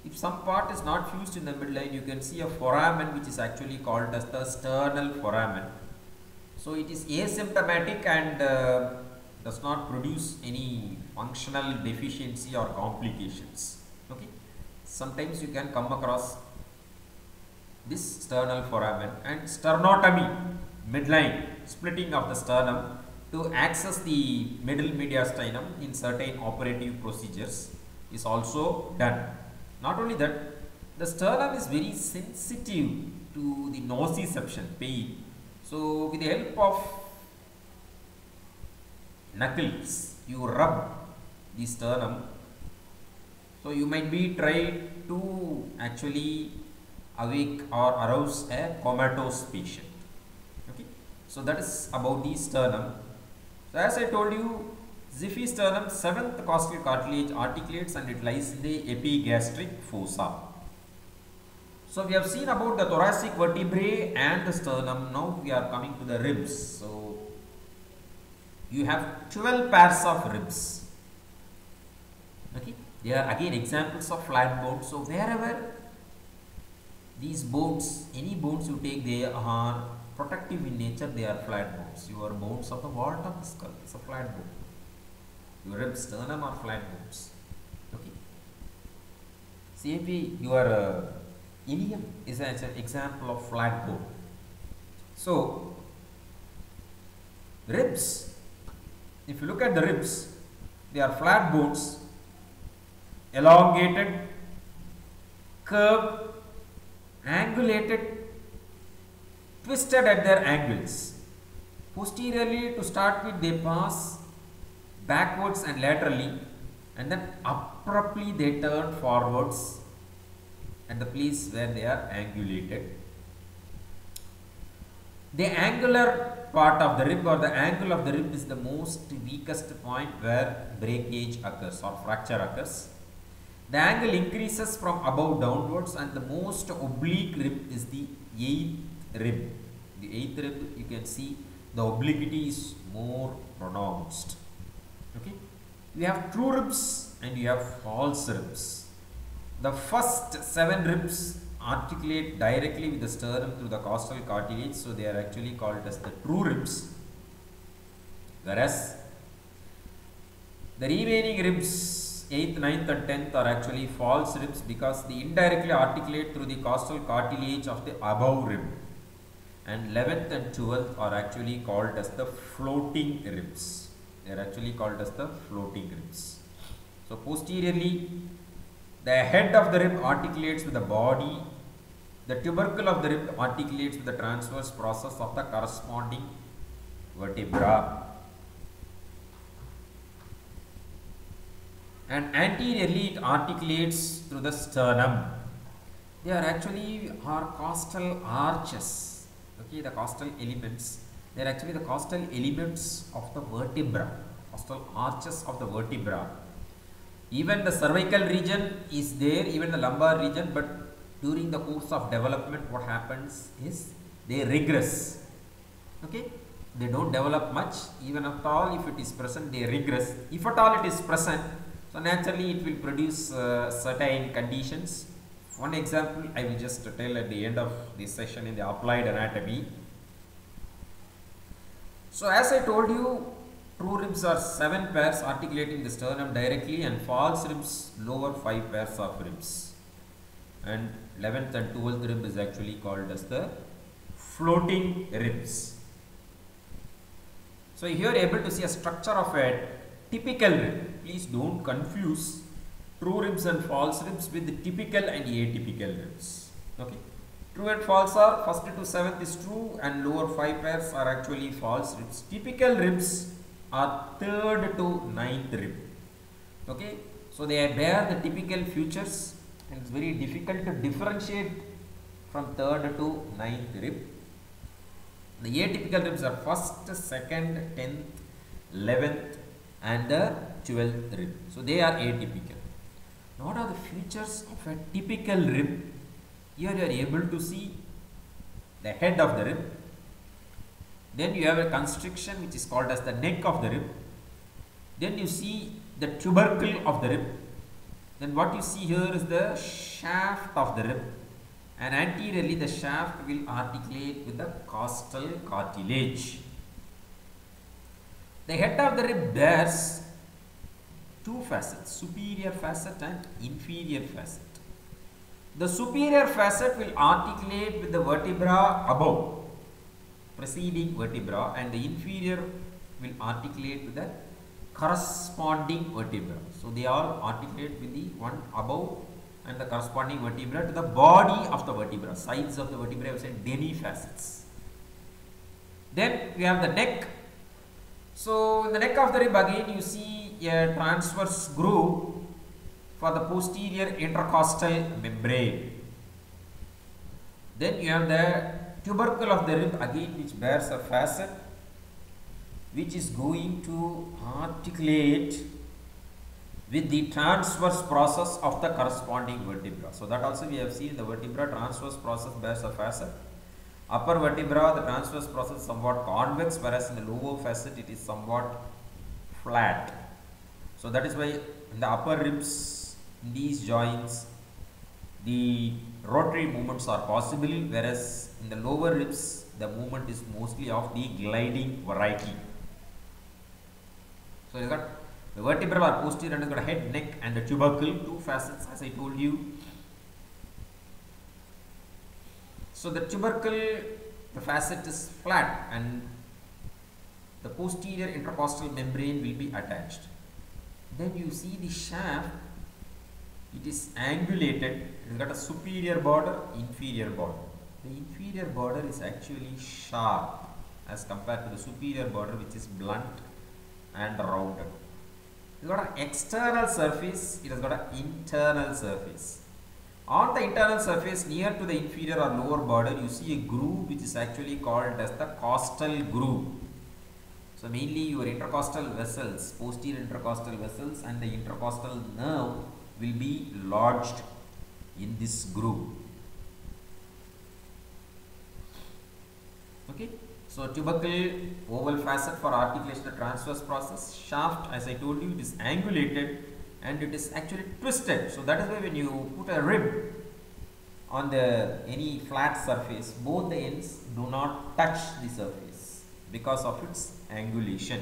if some part is not fused in the midline, you can see a foramen which is actually called as the sternal foramen. So it is asymptomatic and does not produce any functional deficiency or complications. Okay, sometimes you can come across this sternal foramen. And sternotomy, midline, splitting of the sternum to access the middle mediastinum in certain operative procedures is also done. Not only that, the sternum is very sensitive to the nociception, pain. So with the help of knuckles, you rub the sternum. So you might be tried to actually awake or arouse a comatose patient. Okay, so that is about the sternum. So as I told you, xiphisternum, 7th costal cartilage articulates and it lies in the epigastric fossa. So we have seen about the thoracic vertebrae and the sternum. Now we are coming to the ribs. So you have 12 pairs of ribs. Okay, they are again examples of flat bones. So wherever these bones, any bones you take, they are protective in nature, they are flat bones. Your bones of the vault of the skull is a flat bone. Your ribs, sternum are flat bones. Okay. Same way, your ilium is an example of flat bone. So, ribs, if you look at the ribs, they are flat bones, elongated, curved, angulated, twisted at their angles. Posteriorly, to start with, they pass backwards and laterally, and then abruptly they turn forwards at the place where they are angulated. The angular part of the rib or the angle of the rib is the most weakest point where breakage occurs or fracture occurs. The angle increases from above downwards, and the most oblique rib is the 8th rib. The 8th rib, you can see the obliquity is more pronounced. Okay, we have true ribs and you have false ribs. The first 7 ribs articulate directly with the sternum through the costal cartilage, so they are actually called as the true ribs, whereas the remaining ribs 8th, 9th and 10th are actually false ribs because they indirectly articulate through the costal cartilage of the above rib, and 11th and 12th are actually called as the floating ribs. They are actually called as the floating ribs. So posteriorly, the head of the rib articulates with the body. The tubercle of the rib articulates with the transverse process of the corresponding vertebra. And anteriorly, it articulates through the sternum. They are actually our costal arches. Okay, the costal elements. They are actually the costal elements of the vertebra, costal arches of the vertebra. Even the cervical region is there, even the lumbar region, but during the course of development, what happens is they regress. Okay, they don't develop much. Even at all, if it is present, they regress. If at all it is present, so naturally it will produce certain conditions. One example I will just tell at the end of this session in the applied anatomy. So as I told you, true ribs are 7 pairs articulating the sternum directly, and false ribs lower 5 pairs of ribs. And 11th and 12th rib is actually called as the floating ribs. So here you are able to see a structure of a typical rib. Please don't confuse true ribs and false ribs with the typical and atypical ribs. Okay. True and false are first to seventh is true and lower 5 pairs are actually false ribs. Typical ribs are third to ninth rib. Okay. So they bear the typical features and it's very difficult to differentiate from third to ninth rib. The atypical ribs are first, second, 10th, 11th and the 12th rib. So they are atypical. Now what are the features of a typical rib? Here you are able to see the head of the rib. Then you have a constriction which is called as the neck of the rib. Then you see the tubercle of the rib. Then what you see here is the shaft of the rib. And anteriorly the shaft will articulate with the costal cartilage. The head of the rib bears two facets, superior facet and inferior facet. The superior facet will articulate with the vertebra above, preceding vertebra, and the inferior will articulate with the corresponding vertebra. So they all articulate with the one above and the corresponding vertebra to the body of the vertebra. Sides of the vertebra I have said demifacets. Then we have the neck. So in the neck of the rib again you see a transverse groove for the posterior intercostal membrane. Then you have the tubercle of the rib again which bears a facet which is going to articulate with the transverse process of the corresponding vertebra. So that also we have seen the vertebra transverse process bears a facet. Upper vertebra the transverse process is somewhat convex, whereas in the lower facet it is somewhat flat. So that is why in the upper ribs, in these joints, the rotary movements are possible, whereas in the lower ribs the movement is mostly of the gliding variety. So you got the vertebral or posterior and has got a head, neck and a tubercle, two facets as I told you. So the tubercle, the facet is flat and the posterior intercostal membrane will be attached. Then you see the shaft, it is angulated, it has got a superior border, inferior border. The inferior border is actually sharp as compared to the superior border which is blunt and rounded. It has got an external surface, it has got an internal surface. On the internal surface near to the inferior or lower border you see a groove which is actually called as the costal groove. So mainly your intercostal vessels, posterior intercostal vessels and the intercostal nerve will be lodged in this groove. Okay. So tubercle, oval facet for articulation of transverse process. Shaft, as I told you, it is angulated and it is actually twisted. So that is why when you put a rib on the any flat surface, both the ends do not touch the surface because of its angulation.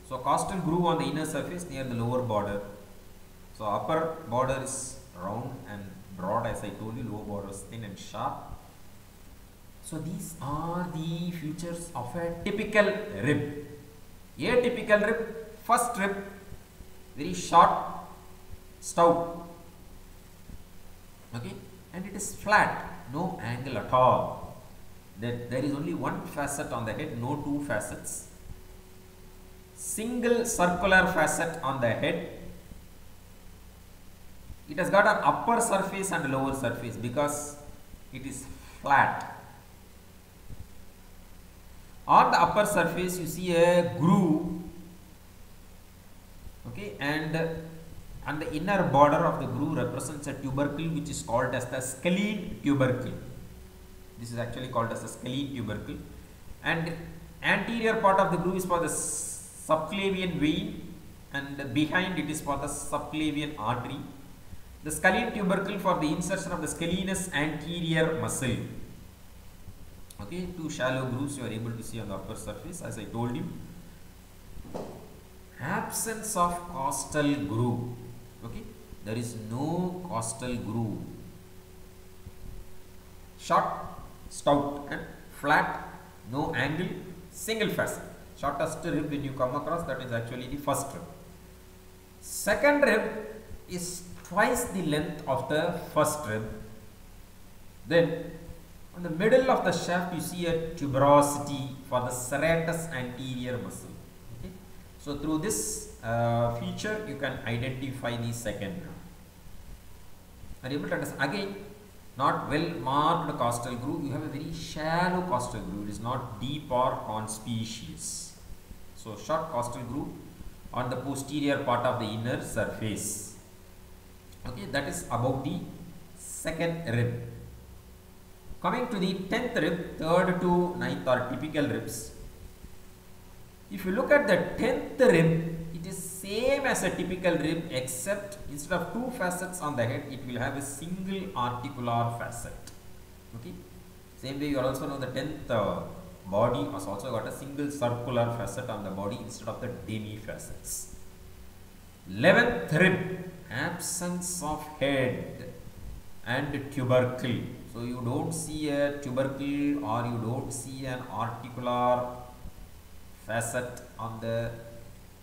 So costal groove on the inner surface near the lower border. So upper border is round and broad as I told you, lower border is thin and sharp. So these are the features of a typical rib. Atypical rib, first rib, very short, stout, okay, and it is flat, no angle at all. There is only one facet on the head, no two facets. Single circular facet on the head. It has got an upper surface and lower surface because it is flat. On the upper surface you see a groove, okay, and the inner border of the groove represents a tubercle which is called as the scalene tubercle. This is actually called as the scalene tubercle, and anterior part of the groove is for the subclavian vein and behind it is for the subclavian artery. The scalene tubercle for the insertion of the scalenus anterior muscle. Okay, two shallow grooves you are able to see on the upper surface as I told you. Absence of costal groove. Okay, there is no costal groove. Short, stout and flat, no angle, single facet. Shortest rib when you come across, that is actually the first rib. Second rib is twice the length of the first rib. Then on the middle of the shaft you see a tuberosity for the serratus anterior muscle. Okay. So through this feature you can identify the second rib. Are you able to understand? Again, not well marked costal groove, you have a very shallow costal groove, it is not deep or conspicuous. So short costal groove on the posterior part of the inner surface. Okay, that is about the second rib. Coming to the 10th rib, 3rd to 9th are typical ribs. If you look at the 10th rib, it is same as a typical rib, except instead of two facets on the head, it will have a single articular facet. Okay. Same way you also know the 10th body has also got a single circular facet on the body instead of the demi facets. 11th rib, absence of head and tubercle. So you don't see a tubercle or you don't see an articular facet on the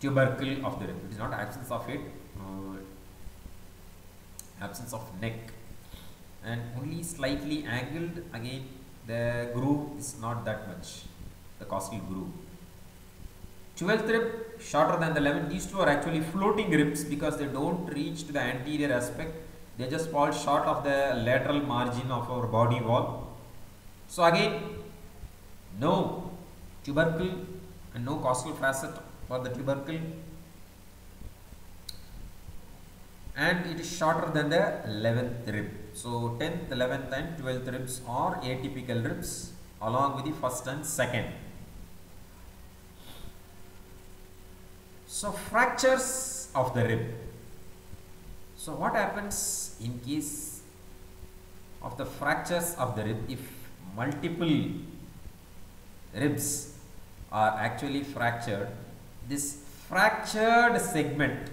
tubercle of the rib. It is not absence of head, absence of neck, and only slightly angled. Again, the groove is not that much, the costal groove. 12th rib, shorter than the 11th. These two are actually floating ribs because they don't reach to the anterior aspect. They just fall short of the lateral margin of our body wall. So again, no tubercle and no costal facet for the tubercle, and it is shorter than the 11th rib. So 10th, 11th and 12th ribs are atypical ribs along with the first and second. So fractures of the rib. So what happens in case of the fractures of the rib? If multiple ribs are actually fractured, this fractured segment,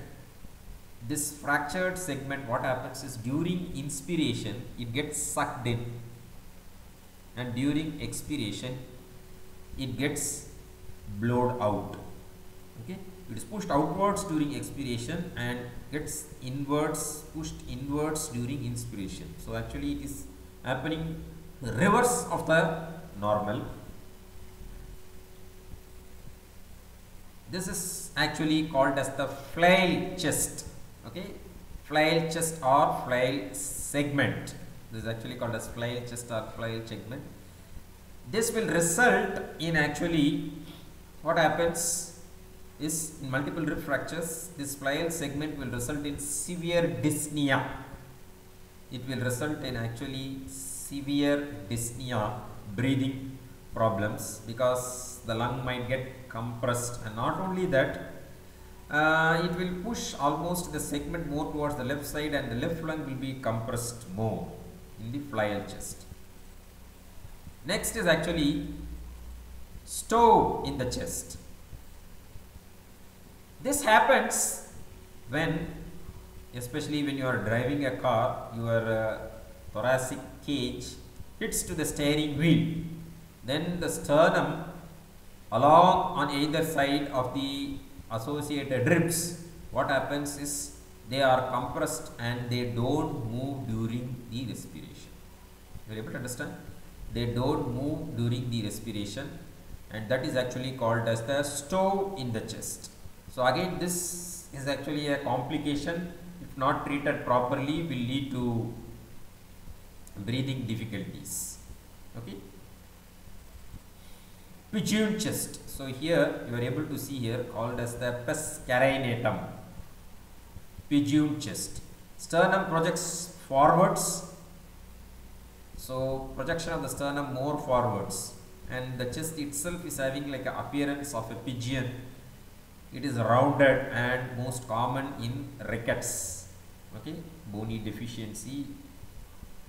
what happens is during inspiration it gets sucked in, and during expiration it gets blown out. Okay, it is pushed outwards during expiration and gets pushed inwards during inspiration. So actually it is happening reverse of the normal. This is actually called as the flail chest. Okay, flail chest or flail segment. This is actually called as flail chest or flail segment. This will result in actually what happens is in multiple rib fractures, this flail segment will result in severe dyspnea. It will result in actually severe dyspnea, breathing problems, because the lung might get compressed, and not only that, it will push almost the segment more towards the left side, and the left lung will be compressed more in the flail chest. Next is actually stove in the chest. This happens when, especially when you are driving a car, your thoracic cage hits to the steering wheel. Then the sternum along on either side of the associated ribs, what happens is they are compressed and they don't move during the respiration. You are able to understand? They don't move during the respiration, and that is actually called as the stove in the chest. So again, this is actually a complication. If not treated properly, will lead to breathing difficulties. Okay. Pigeon chest. So here you are able to see here called as the pes carinatum. Pigeon chest. Sternum projects forwards. So projection of the sternum more forwards, and the chest itself is having like an appearance of a pigeon. It is rounded and most common in rickets. Okay, bony deficiency,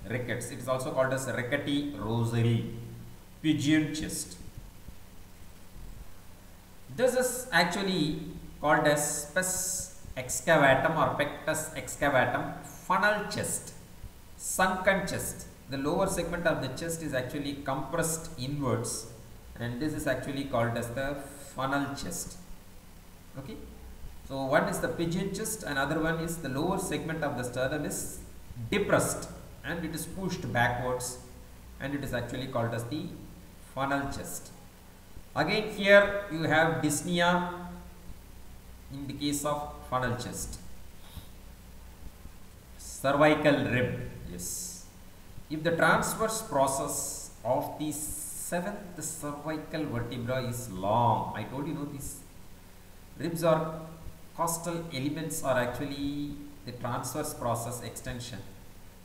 rickets. It is also called as rickety rosary. Pigeon chest. This is actually called as pes excavatum or pectus excavatum, funnel chest, sunken chest. The lower segment of the chest is actually compressed inwards, and this is actually called as the funnel chest. Okay, so one is the pigeon chest, another one is the lower segment of the sternum is depressed and it is pushed backwards, and it is actually called as the funnel chest. Again here you have dyspnea in the case of funnel chest. Cervical rib, yes. If the transverse process of the 7th cervical vertebra is long, I told you, these ribs or costal elements are actually the transverse process extension.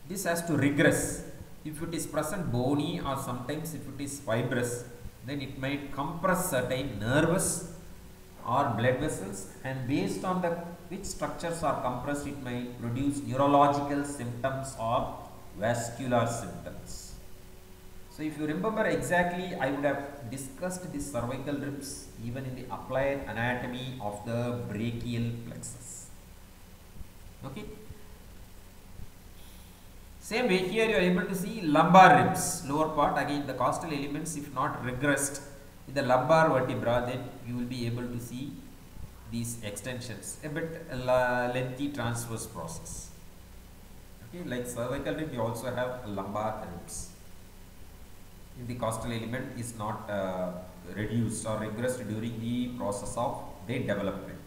This has to regress. If it is present bony or sometimes if it is fibrous, then it might compress certain nervous or blood vessels, and based on which structures are compressed, it may produce neurological symptoms or vascular symptoms. So if you remember exactly, I would have discussed the cervical ribs even in the applied anatomy of the brachial plexus. Okay. Same way here you are able to see lumbar ribs, lower part. Again the costal elements, if not regressed in the lumbar vertebra, then you will be able to see these extensions, a bit lengthy transverse process. Okay, like cervical rib, you also have lumbar ribs. If the costal element is not reduced or regressed during the process of their development.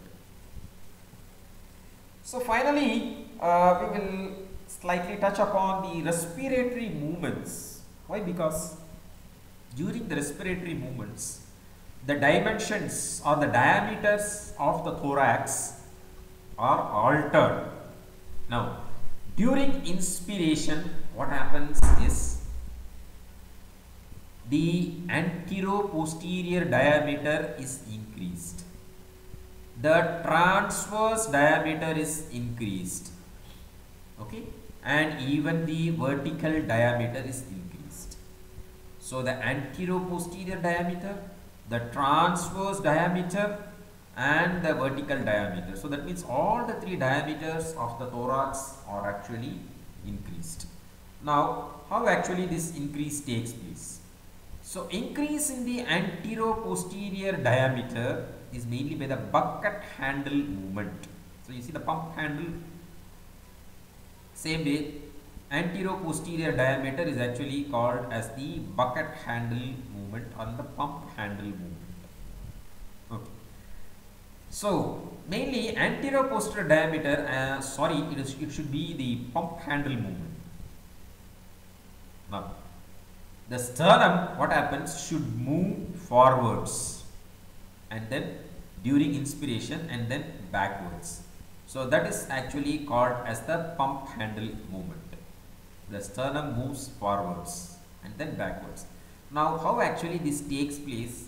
So finally, we will slightly touch upon the respiratory movements. Why? Because during the respiratory movements, the dimensions or the diameters of the thorax are altered. Now, during inspiration, what happens is the antero-posterior diameter is increased. The transverse diameter is increased. Okay, and even the vertical diameter is increased. So the antero-posterior diameter, the transverse diameter, and the vertical diameter. So that means all the three diameters of the thorax are actually increased. Now, how actually this increase takes place? So increase in the antero-posterior diameter is mainly by the bucket handle movement. So you see the pump handle. Same way, antero-posterior diameter is actually called as the bucket handle movement or the pump handle movement. Okay. So mainly antero-posterior diameter, it should be the pump handle movement. Now, the sternum, what happens, should move forwards and then during inspiration and then backwards. So that is actually called as the pump handle movement. The sternum moves forwards and then backwards. Now, how actually this takes place?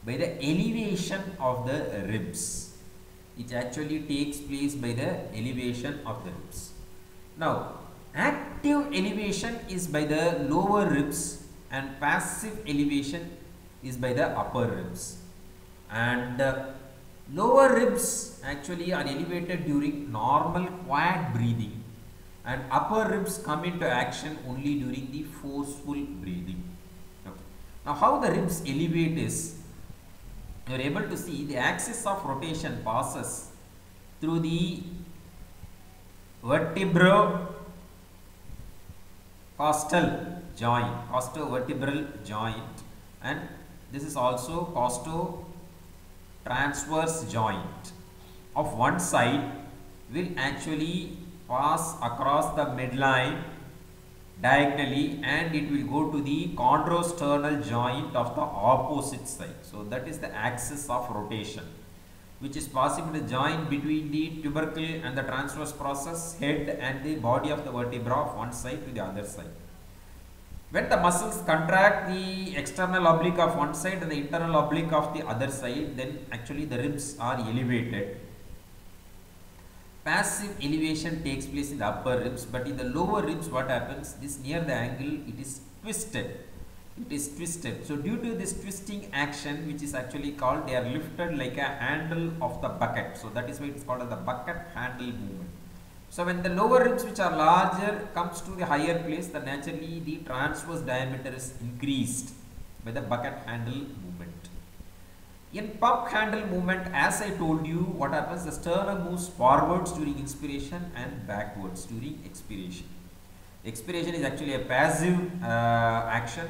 By the elevation of the ribs. It actually takes place by the elevation of the ribs. Now, active elevation is by the lower ribs and passive elevation is by the upper ribs. And lower ribs actually are elevated during normal quiet breathing, and upper ribs come into action only during the forceful breathing. Okay. Now, how the ribs elevate is, you are able to see the axis of rotation passes through the vertebral costal joint, costovertebral joint, and this is also costotransverse joint of one side will actually pass across the midline diagonally, and it will go to the chondrosternal joint of the opposite side. So that is the axis of rotation, which is possible to join between the tubercle and the transverse process, head and the body of the vertebra of one side to the other side. When the muscles contract the external oblique of one side and the internal oblique of the other side, then actually the ribs are elevated. Passive elevation takes place in the upper ribs, but in the lower ribs what happens? This near the angle, it is twisted. It is twisted. So due to this twisting action, which is actually called, they are lifted like a handle of the bucket. So that is why it is called as the bucket handle movement. So when the lower ribs, which are larger, comes to the higher place, then naturally the transverse diameter is increased. by the bucket handle movement. In pump handle movement, as I told you, what happens? The sternum moves forwards during inspiration and backwards during expiration. Expiration is actually a passive action,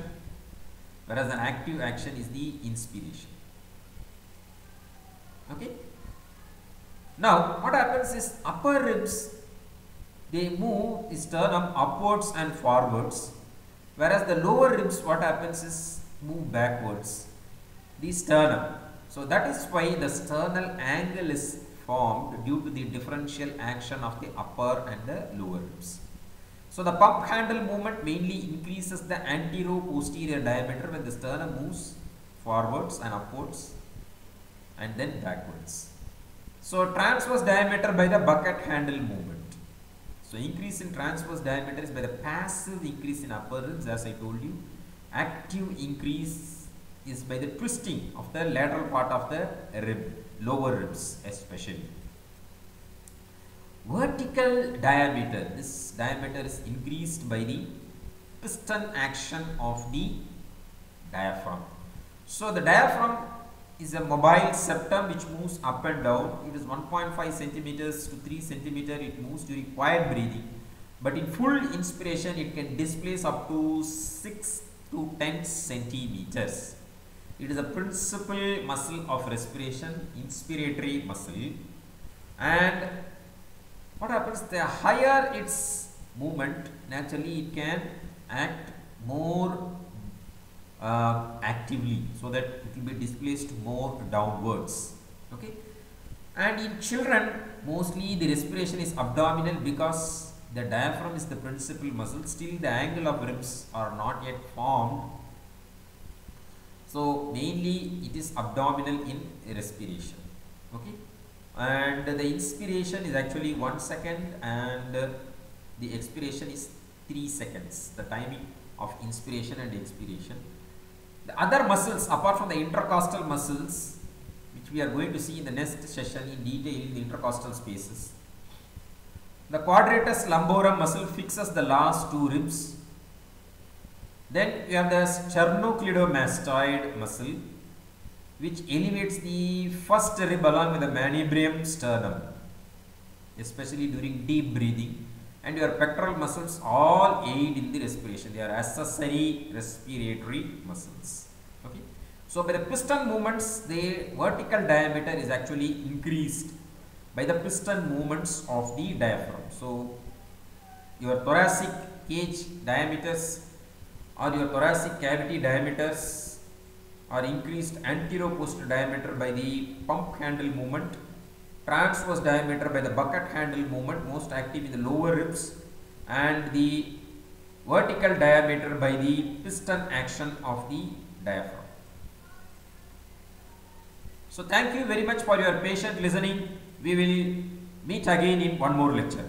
whereas an active action is the inspiration. Okay. Now, what happens is upper ribs, they move the sternum upwards and forwards, whereas the lower ribs, what happens is move backwards, the sternum. So that is why the sternal angle is formed due to the differential action of the upper and the lower ribs. So the pump handle movement mainly increases the antero-posterior diameter when the sternum moves forwards and upwards and then backwards. So transverse diameter by the bucket handle movement. So increase in transverse diameter is by the passive increase in upper ribs, as I told you. Active increase is by the twisting of the lateral part of the rib, lower ribs especially. Vertical diameter, this diameter is increased by the piston action of the diaphragm. So the diaphragm is a mobile septum which moves up and down. It is 1.5 centimeters to 3 centimeters. It moves during quiet breathing, but in full inspiration it can displace up to 6 to 10 centimeters. It is a principal muscle of respiration, inspiratory muscle, and what happens, the higher its movement, naturally it can act more actively, so that it will be displaced more downwards. Okay, and in children mostly the respiration is abdominal because the diaphragm is the principal muscle. Still the angle of ribs are not yet formed, so mainly it is abdominal in respiration. Okay, and the inspiration is actually 1 second and the expiration is 3 seconds, the timing of inspiration and expiration. The other muscles apart from the intercostal muscles, which we are going to see in the next session in detail in the intercostal spaces. The quadratus lumborum muscle fixes the last 2 ribs. Then we have the sternocleidomastoid muscle, which elevates the first rib along with the manubrium sternum, especially during deep breathing. And your pectoral muscles all aid in the respiration. They are accessory respiratory muscles. Okay. So by the piston movements, the vertical diameter is actually increased by the piston movements of the diaphragm. So your thoracic cage diameters or your thoracic cavity diameters are increased antero-posterior diameter by the pump handle movement, transverse diameter by the bucket handle movement, most active in the lower ribs, and the vertical diameter by the piston action of the diaphragm. So thank you very much for your patient listening. We will meet again in one more lecture.